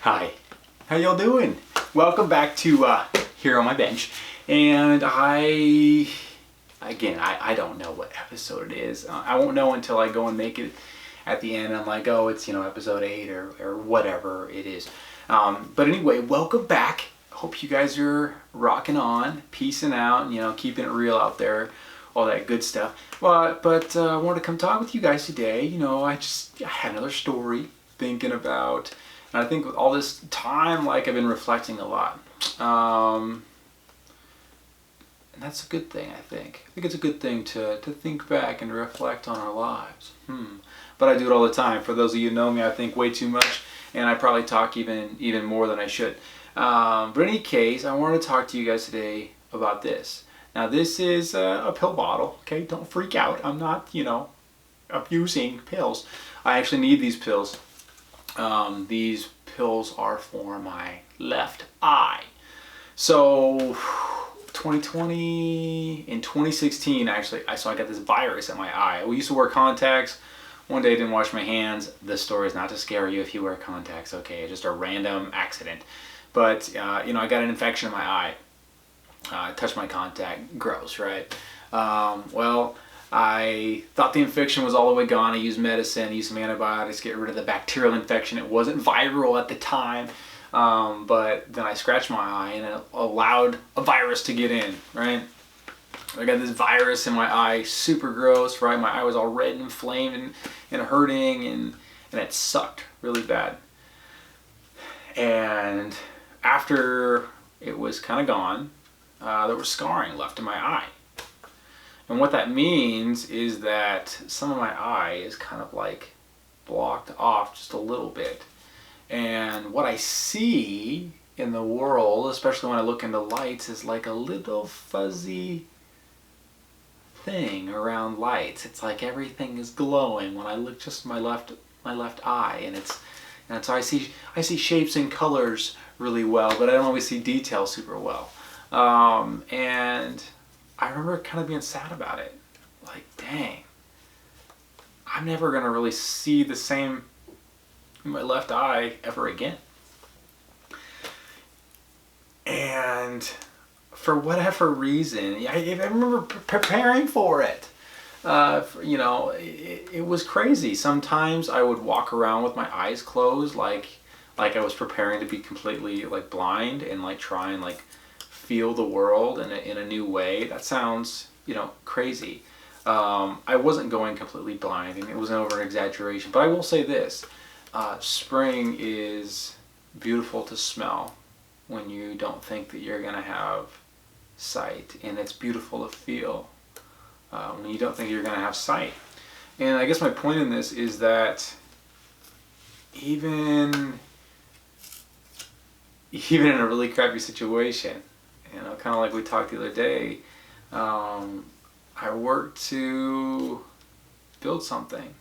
Hi, how y'all doing? Welcome back to Here on My Bench. And I don't know what episode it is. I won't know until I go and make it at the end. I'm like, oh, it's, episode 8 or whatever it is. But anyway, welcome back. Hope you guys are rocking on, peacing out, keeping it real out there, all that good stuff. But I wanted to come talk with you guys today. I had another story thinking about. And I think with all this time, I've been reflecting a lot. And that's a good thing, I think. I think it's a good thing to think back and reflect on our lives. But I do it all the time. For those of you who know me, I think way too much, and I probably talk even more than I should. But in any case, I wanted to talk to you guys today about this. Now, this is a pill bottle, okay? Don't freak out. I'm not, abusing pills. I actually need these pills. These pills are for my left eye. So in 2016 actually, I got this virus in my eye. We used to wear contacts. One day I didn't wash my hands. This story is not to scare you if you wear contacts, okay? It's just a random accident. But I got an infection in my eye. I touched my contact. Gross, right? I thought the infection was all the way gone. I used medicine, used some antibiotics to get rid of the bacterial infection. It wasn't viral at the time, but then I scratched my eye and it allowed a virus to get in, right? I got this virus in my eye, super gross, right? My eye was all red and inflamed and hurting, and it sucked really bad. And after it was kind of gone, there was scarring left in my eye. And what that means is that some of my eye is kind of blocked off just a little bit. And what I see in the world, especially when I look into lights, is like a little fuzzy thing around lights. It's like everything is glowing when I look just my left eye, and so I see shapes and colors really well, but I don't always see detail super well. And I remember kind of being sad about it. Dang, I'm never going to really see the same in my left eye ever again. And for whatever reason, I remember preparing for it. It was crazy. Sometimes I would walk around with my eyes closed, like I was preparing to be completely blind and try and feel the world in a new way. That sounds crazy. I wasn't going completely blind, and it was over an exaggeration, but I will say this: spring is beautiful to smell when you don't think that you're gonna have sight, and it's beautiful to feel when you don't think you're gonna have sight. And I guess my point in this is that even in a really crappy situation, kind of like we talked the other day, I worked to build something.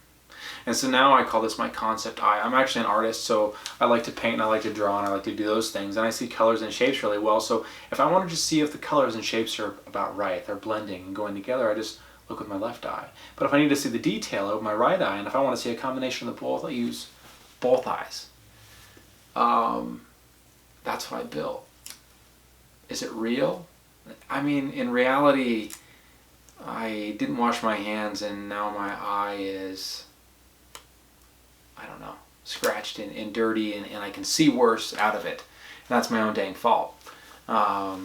And so now I call this my concept eye. I'm actually an artist, so I like to paint and I like to draw and I like to do those things. And I see colors and shapes really well. So if I wanted to see if the colors and shapes are about right, they're blending and going together, I just look with my left eye. But if I need to see the detail of my right eye, and if I want to see a combination of the both, I use both eyes. That's what I built. Is it real? I mean, in reality, I didn't wash my hands and now my eye is, I don't know, scratched and dirty, and I can see worse out of it. And that's my own dang fault. I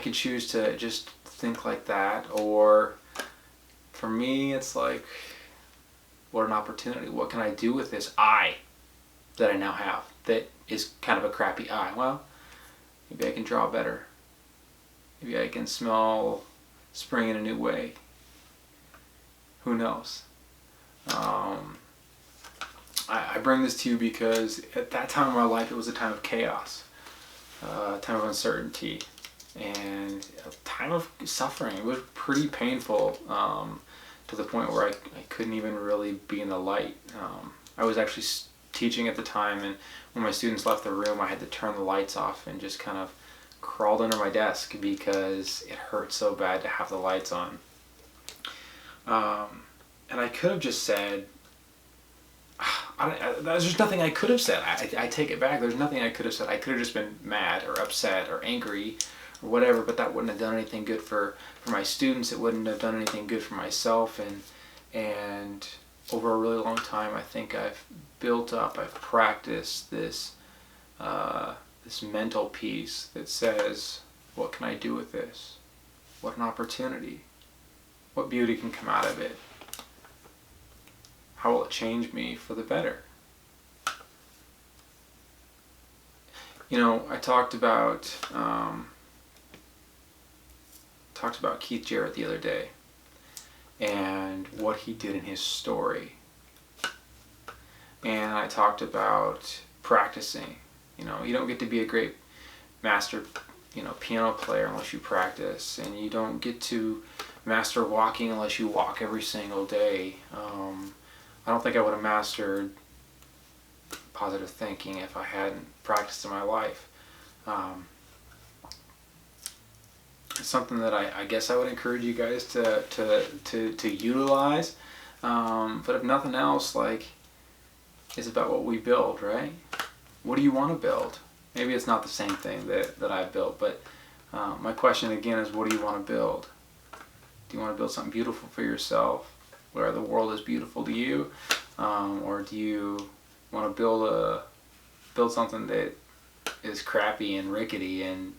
could choose to just think like that, or for me, it's what an opportunity. What can I do with this eye that I now have that is kind of a crappy eye? Well, maybe I can draw better. Maybe I can smell spring in a new way. Who knows? I bring this to you because at that time of my life, it was a time of chaos, a time of uncertainty, and a time of suffering. It was pretty painful to the point where I couldn't even really be in the light. I was actually teaching at the time, and when my students left the room, I had to turn the lights off and just kind of crawled under my desk because it hurt so bad to have the lights on. And I could have just said, there's nothing I could have said. I take it back. There's nothing I could have said. I could have just been mad or upset or angry or whatever, but that wouldn't have done anything good for my students. It wouldn't have done anything good for myself. And over a really long time, I think I've practiced this this mental piece that says, what can I do with this? What an opportunity. What beauty can come out of it? How will it change me for the better? You know, I talked about Keith Jarrett the other day and what he did in his story. And I talked about practicing. You know, you don't get to be a great master, piano player unless you practice, and you don't get to master walking unless you walk every single day. I don't think I would have mastered positive thinking if I hadn't practiced in my life. It's something that I guess I would encourage you guys to utilize. But if nothing else, it's about what we build, right? What do you want to build? Maybe it's not the same thing that I built, but my question again is, what do you want to build? Do you want to build something beautiful for yourself, where the world is beautiful to you, or do you want to build something that is crappy and rickety and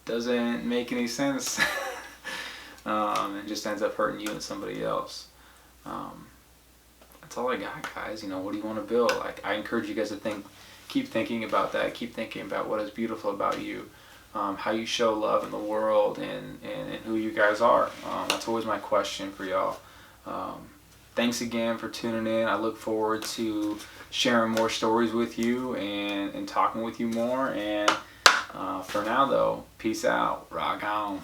doesn't make any sense, and just ends up hurting you and somebody else? That's all I got, guys. What do you want to build? I encourage you guys to keep thinking about that. Keep thinking about what is beautiful about you, how you show love in the world, and who you guys are. That's always my question for y'all. Thanks again for tuning in. I look forward to sharing more stories with you and talking with you more. And for now, though, peace out. Rock on.